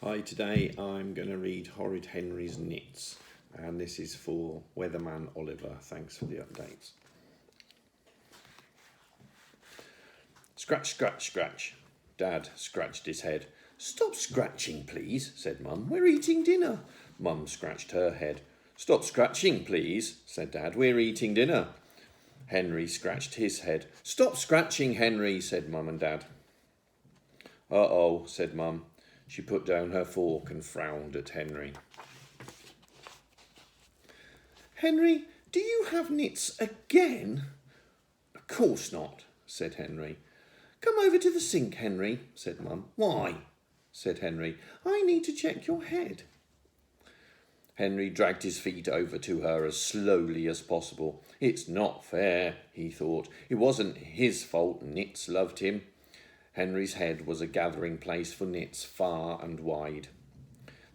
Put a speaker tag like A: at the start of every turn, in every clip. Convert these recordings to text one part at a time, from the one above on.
A: Hi, today I'm going to read Horrid Henry's Nits, and this is for Weatherman Oliver. Thanks for the updates. Scratch, scratch, scratch. Dad scratched his head. Stop scratching, please, said Mum. We're eating dinner. Mum scratched her head. Stop scratching, please, said Dad. We're eating dinner. Henry scratched his head. Stop scratching, Henry, said Mum and Dad. Uh-oh, said Mum. She put down her fork and frowned at Henry. Henry, do you have nits again? Of course not, said Henry. Come over to the sink, Henry, said Mum. Why? Said Henry. I need to check your head. Henry dragged his feet over to her as slowly as possible. It's not fair, he thought. It wasn't his fault Nits loved him. Henry's head was a gathering place for nits far and wide.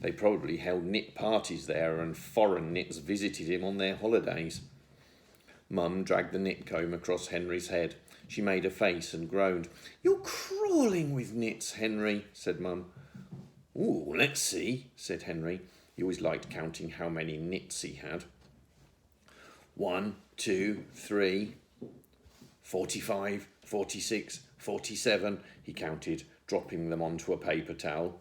A: They probably held nit parties there, and foreign nits visited him on their holidays. Mum dragged the nit comb across Henry's head. She made a face and groaned. You're crawling with nits, Henry, said Mum. Ooh, let's see, said Henry. He always liked counting how many nits he had. 1, 2, 3, 45, 46, 47, he counted, dropping them onto a paper towel.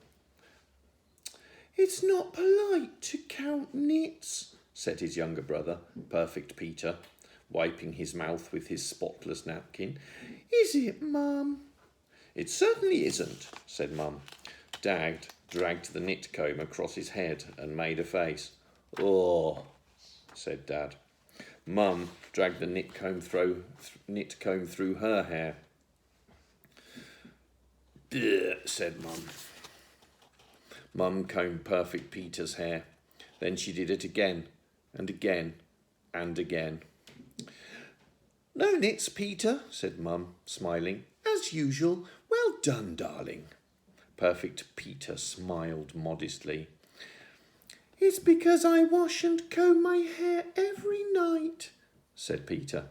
A: It's not polite to count nits, said his younger brother, Perfect Peter, wiping his mouth with his spotless napkin. Is it, Mum? It certainly isn't, said Mum. Dad dragged the nit comb across his head and made a face. Oh, said Dad. Mum dragged the nit comb through her hair. Bleh, said Mum. Mum combed Perfect Peter's hair. Then she did it again and again and again. No nits, Peter, said Mum, smiling. As usual. Well done, darling. Perfect Peter smiled modestly. It's because I wash and comb my hair every night, said Peter.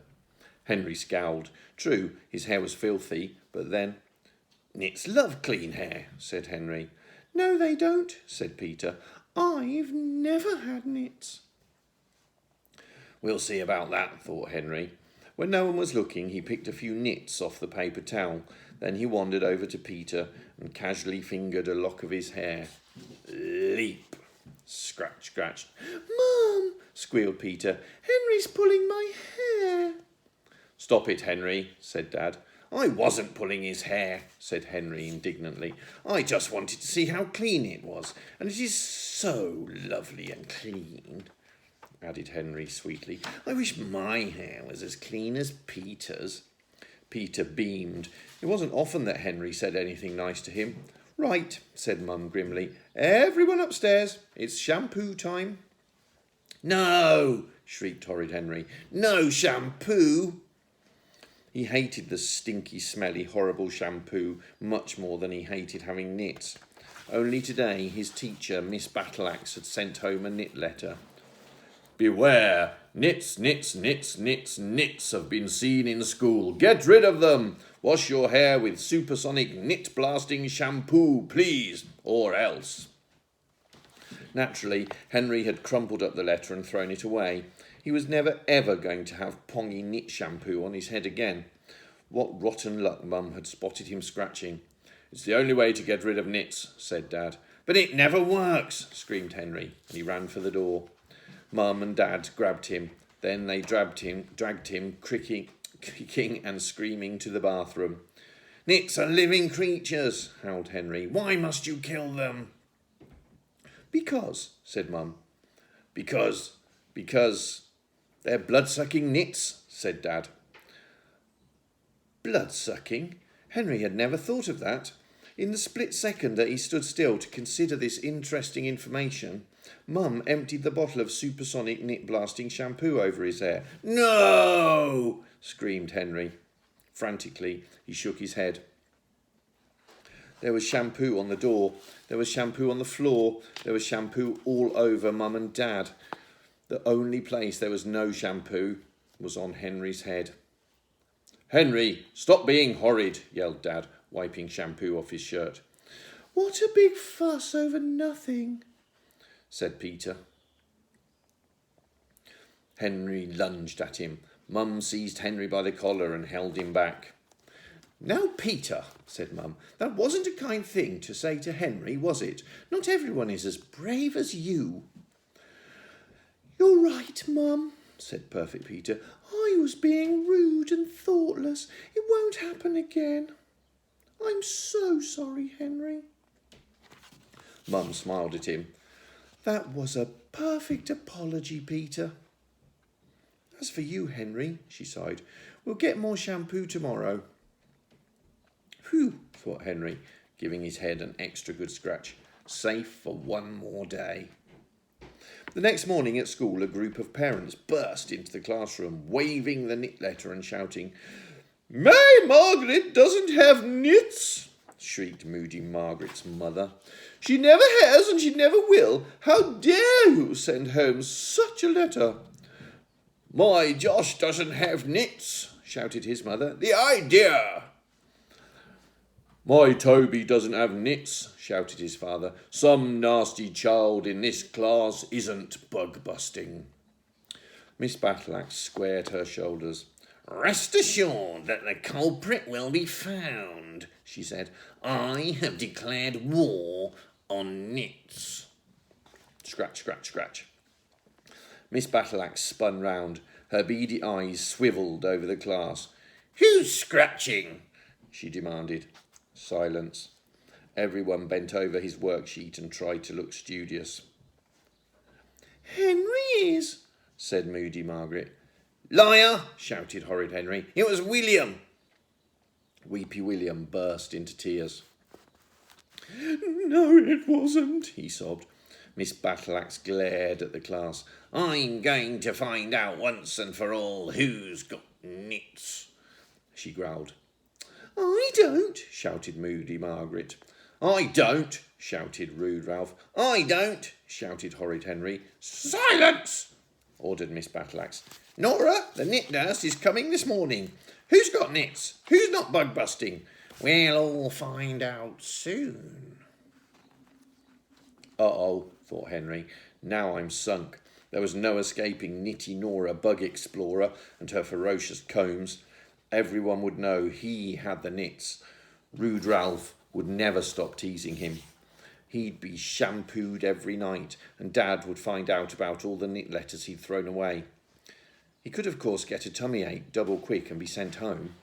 A: Henry scowled. True, his hair was filthy, but then... Nits love clean hair, said Henry. No, they don't, said Peter. I've never had nits. We'll see about that, thought Henry. When no one was looking, he picked a few nits off the paper towel. Then he wandered over to Peter and casually fingered a lock of his hair. Leap! Scratch, scratch. Mum, squealed Peter. Henry's pulling my hair. Stop it, Henry, said Dad. I wasn't pulling his hair, said Henry indignantly. I just wanted to see how clean it was, and it is so lovely and clean, added Henry sweetly. I wish my hair was as clean as Peter's. Peter beamed. It wasn't often that Henry said anything nice to him. Right, said Mum grimly. Everyone upstairs. It's shampoo time. No, shrieked Horrid Henry. No shampoo. He hated the stinky, smelly, horrible shampoo much more than he hated having nits. Only today his teacher, Miss Battleaxe, had sent home a nit letter. Beware! Nits, nits, nits, nits, nits have been seen in school. Get rid of them! Wash your hair with supersonic nit-blasting shampoo, please, or else. Naturally, Henry had crumpled up the letter and thrown it away. He was never ever going to have pongy nit shampoo on his head again. What rotten luck Mum had spotted him scratching. It's the only way to get rid of nits, said Dad. But it never works, screamed Henry, and he ran for the door. Mum and Dad grabbed him. Then they dragged him, kicking and screaming to the bathroom. Nits are living creatures, howled Henry. Why must you kill them? Because, said Mum. Because they're blood-sucking nits, said Dad. Blood-sucking? Henry had never thought of that. In the split second that he stood still to consider this interesting information, Mum emptied the bottle of supersonic nit-blasting shampoo over his hair. No! Screamed Henry. Frantically, he shook his head. There was shampoo on the door. There was shampoo on the floor. There was shampoo all over Mum and Dad. The only place there was no shampoo was on Henry's head. Henry, stop being horrid, yelled Dad, wiping shampoo off his shirt. What a big fuss over nothing, said Peter. Henry lunged at him. Mum seized Henry by the collar and held him back. Now, Peter, said Mum, that wasn't a kind thing to say to Henry, was it? Not everyone is as brave as you. You're right, Mum, said Perfect Peter. I was being rude and thoughtless. It won't happen again. I'm so sorry, Henry. Mum smiled at him. That was a perfect apology, Peter. As for you, Henry, she sighed, we'll get more shampoo tomorrow. Phew, thought Henry, giving his head an extra good scratch. Safe for one more day. The next morning at school, a group of parents burst into the classroom, waving the knit letter and shouting, My Margaret doesn't have knits, shrieked Moody Margaret's mother. She never has and she never will. How dare you send home such a letter? My Josh doesn't have knits, shouted his mother. The idea! My Toby doesn't have knits, shouted his father. Some nasty child in this class isn't bug-busting. Miss Battleaxe squared her shoulders. Rest assured that the culprit will be found, she said. I have declared war on Nits. Scratch, scratch, scratch. Miss Battleaxe spun round. Her beady eyes swivelled over the class. Who's scratching? She demanded. Silence. Everyone bent over his worksheet and tried to look studious. Henry is, said Moody Margaret. Liar, shouted Horrid Henry. It was William. Weepy William burst into tears. No, it wasn't, he sobbed. Miss Battleaxe glared at the class. I'm going to find out once and for all who's got knits, she growled. I don't, shouted Moody Margaret. I don't, shouted Rude Ralph. I don't, shouted Horrid Henry. Silence, ordered Miss Battleaxe. Nora, the knit nurse is coming this morning. Who's got knits? Who's not bug-busting? We'll all find out soon. Uh-oh, thought Henry. Now I'm sunk. There was no escaping Nitty Nora, Bug Explorer, and her ferocious combs. Everyone would know he had the knits. Rude Ralph would never stop teasing him. He'd be shampooed every night, and Dad would find out about all the knit letters he'd thrown away. He could, of course, get a tummy ache double quick and be sent home.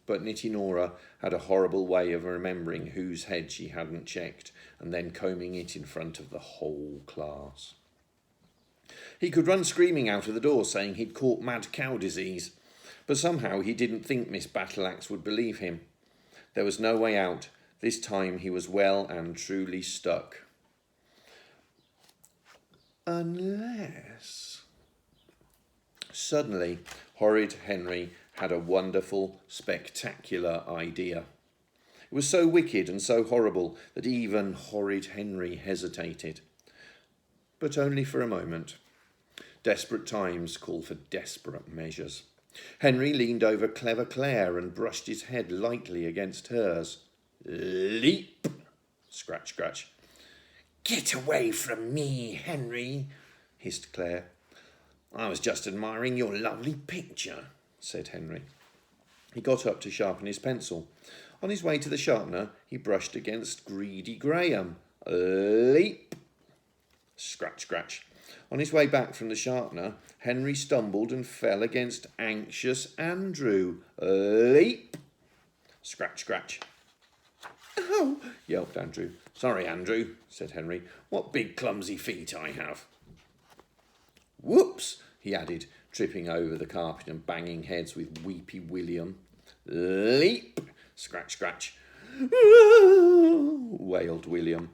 A: But Nitty Nora had a horrible way of remembering whose head she hadn't checked and then combing it in front of the whole class. He could run screaming out of the door saying he'd caught mad cow disease, but somehow he didn't think Miss Battleaxe would believe him. There was no way out. This time he was well and truly stuck. Unless... Suddenly, Horrid Henry had a wonderful, spectacular idea. It was so wicked and so horrible that even Horrid Henry hesitated. But only for a moment. Desperate times call for desperate measures. Henry leaned over Clever Claire and brushed his head lightly against hers. Leap! Scratch, scratch. Get away from me, Henry, hissed Claire. I was just admiring your lovely picture, said Henry. He got up to sharpen his pencil. On his way to the sharpener, he brushed against Greedy Graham. Leap! Scratch, scratch. On his way back from the sharpener, Henry stumbled and fell against Anxious Andrew. Leap! Scratch, scratch. Oh, yelped Andrew. Sorry, Andrew, said Henry. What big clumsy feet I have. Whoops, he added, tripping over the carpet and banging heads with Weepy William. Leap! Scratch, scratch. Wailed William.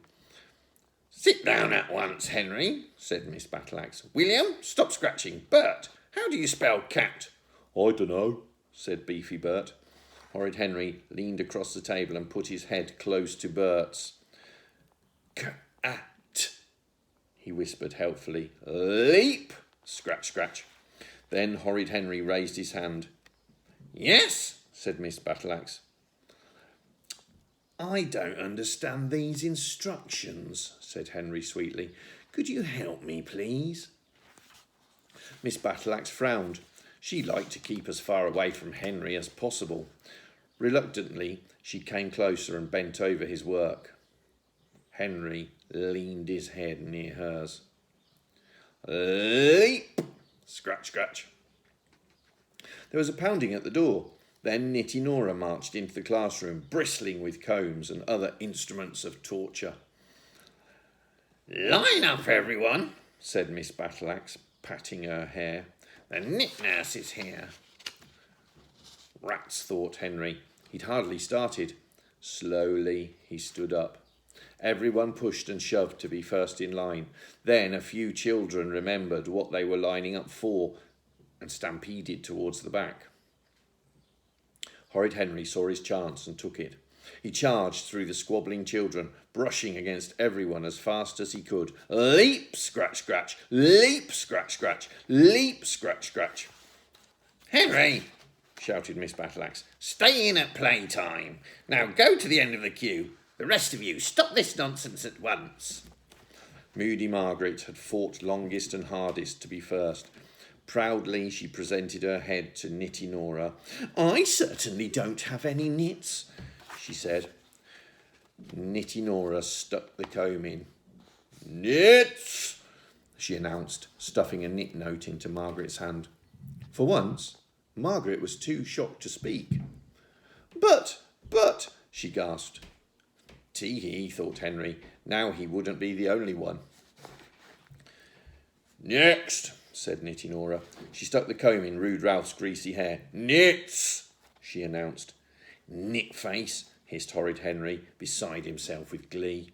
A: Sit down at once, Henry, said Miss Battleaxe. William, stop scratching. Bert, how do you spell cat? I dunno, said Beefy Bert. Horrid Henry leaned across the table and put his head close to Bert's. Cat, he whispered helpfully. Leap! Scratch, scratch. Then Horrid Henry raised his hand. Yes, said Miss Battleaxe. I don't understand these instructions, said Henry sweetly. Could you help me, please? Miss Battleaxe frowned. She liked to keep as far away from Henry as possible. Reluctantly, she came closer and bent over his work. Henry leaned his head near hers. Leap! Scratch, scratch. There was a pounding at the door. Then Nitty Nora marched into the classroom, bristling with combs and other instruments of torture. Line up, everyone, said Miss Battleaxe, patting her hair. The knit nurse is here. Rats, thought Henry. He'd hardly started. Slowly he stood up. Everyone pushed and shoved to be first in line. Then a few children remembered what they were lining up for and stampeded towards the back. Horrid Henry saw his chance and took it. He charged through the squabbling children, brushing against everyone as fast as he could. Leap, scratch, scratch. Leap, scratch, scratch. Leap, scratch, scratch. Henry, shouted Miss Battleaxe, stay in at playtime. Now go to the end of the queue. The rest of you, stop this nonsense at once. Moody Margaret had fought longest and hardest to be first. Proudly she presented her head to Nitty Nora. I certainly don't have any knits, she said. Nitty Nora stuck the comb in. Nits, she announced, stuffing a knit note into Margaret's hand. For once, Margaret was too shocked to speak. But, she gasped. Tee-hee, thought Henry. Now he wouldn't be the only one. Next, said Nitty Nora. She stuck the comb in Rude Ralph's greasy hair. Nits, she announced. Knit face, hissed Horrid Henry, beside himself with glee.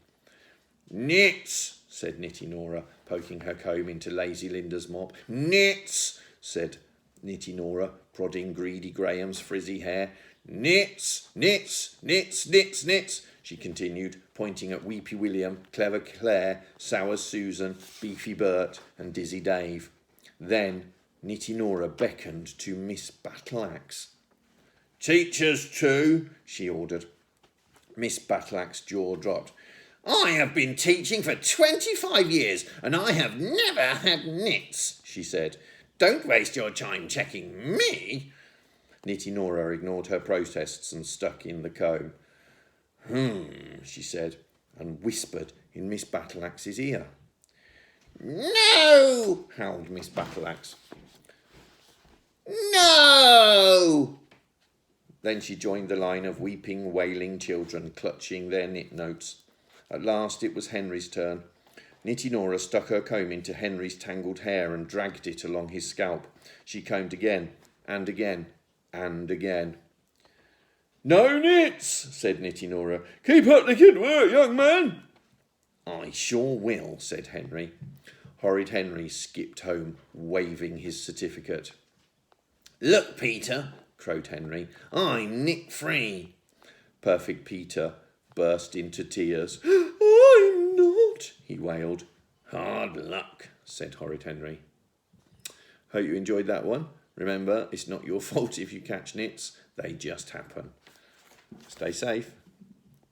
A: Nits, said Nitty Nora, poking her comb into Lazy Linda's mop. Nits, said Nitty Nora, prodding Greedy Graham's frizzy hair. Nits, nits, nits, nits, nits, she continued, pointing at Weepy William, Clever Claire, Sour Susan, Beefy Bert and Dizzy Dave. Then Nitty Nora beckoned to Miss Battleaxe. Teachers too, she ordered. Miss Battleaxe's jaw dropped. I have been teaching for 25 years and I have never had knits, she said. Don't waste your time checking me. Nitty Nora ignored her protests and stuck in the comb. She said, and whispered in Miss Battleaxe's ear. No, howled Miss Battleaxe. No! Then she joined the line of weeping, wailing children, clutching their knit notes. At last it was Henry's turn. Nitty Nora stuck her comb into Henry's tangled hair and dragged it along his scalp. She combed again, and again, and again. No knits, said Nitty Nora. Keep up the good work, young man. I sure will, said Henry. Horrid Henry skipped home, waving his certificate. Look, Peter, crowed Henry, I'm knit-free. Perfect Peter burst into tears. I'm not, he wailed. Hard luck, said Horrid Henry. Hope you enjoyed that one. Remember, it's not your fault if you catch nits. They just happen. Stay safe.